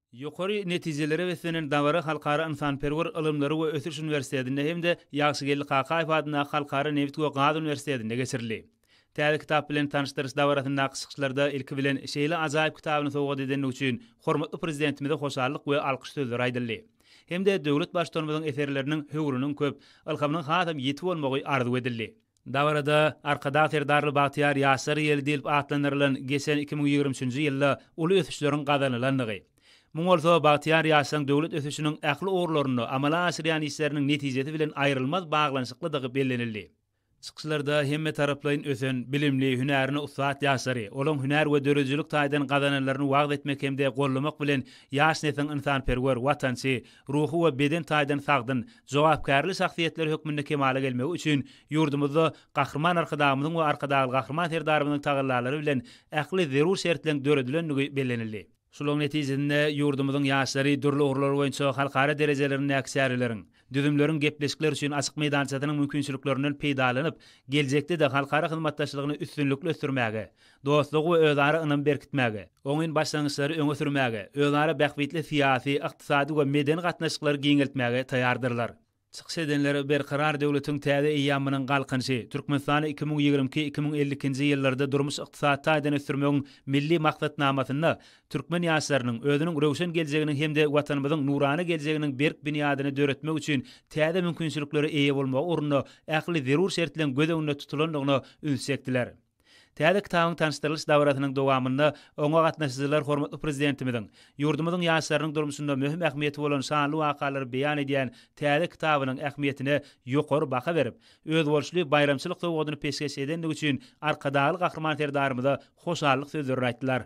Ýokary netijelere wesenen dawara halkara insanperwer ilymlary we ötüş üniversitetinde hemde Ýagşygelli Kakaýew adyna halkara Nebit we Gaz üniversitetinde geçirildi. Täze kitap bilen tanışdyrys dawaratynda kysykçylarda ilki bilen şeýle ajaýyp kitabyny sowgat eden üçin hormatly prezidentimize hoşallyk we alkyş sözleri aýdyldy. Hemde döwlet başdanymyzyň eserleriniň höwrüniň köp, ilhamynyň hatam ýetip bolmagy arzu edildi. Dawarada arkada Serdarly Bagtyar ýaşary ýeli diýip atlandyrylan geçen 2023-nji ýylda uly ösüşleriň gazanlandygy. Muňolsa Bagtyar ýaşaryň döwlet ösüşiniň ähli orlaryny amala aşyrýan işleriniň netijesi bilen aýrylmaz baglanşyklydygy bellenildi. Çykşylarda hemme taraplaryň ösen, bilimli, hünärini usat ýaşary, olaň hünär we dörejilik taýdan gazananlaryny wagt etmek hemde gollamak bilen ýaş nesliniň insanperwer, watançy, ruhy we beden taýdan sagdyn, jogapkärli şahsiýetler hökmünde kemale gelmegi üçin ýurdumyzda gahrman arkadamyzyň we arkadagy gahrman serdarymyzyň tagallalary bilen ähli zerur şertleň döredilenligi bellenildi. Şulaň netijesinde ýurdumyzyň ýaşlary dürli urlar boýunça halkara derejelerini näksärleriň, düzümleriň gepleşikler üçin açyk meýdançatynyň mümkinçiliklerinden peýdalanyp, geljekde de halkara hyzmatdaşlygyny üstünlikli ösdürmäge, dostlugy we özara ynam berkitmäge, oňyn başlangyçlary öňe sürmäge, özara bähwitli syýasy, ykdysady we medeni gatnaşyklary giňeltmäge taýýardyrlar. Çykyş edenleri berkarar döwletiň täze eýamynyň galkynşy, Türkmenistany 2022-2052-nji ýyllarda durmuş ykdysady taýdan ösdürmegiň milli maksatnamasyna türkmen ýaşlarynyň özüniň röwşen geljeginiň hemde watanymyzyň nurany geljeginiň berk binýadyny döretmek üçin täze mümkinçilikleri eýe bolmagy uruny ähli zerur şertlen göz öňünde tutulandygyny ünsekdiler. Täze kitabyň tanışdyrylış dawratynyň dowamynda oňa gatnaşyjylar hormatly prezidentimiziň ýurdumyzyň ýaşlarynyň durmuşynda möhüm ähmiýeti bolan şanly wakalary beýan edýän täze kitabynyň ähmiýetine ýokary baha berip, öz bolşly bayramçylyk sowgadyny peşkeş edenligi üçin arkadaly gahrman serdarymyza hoşallyk sözleri aýtdylar.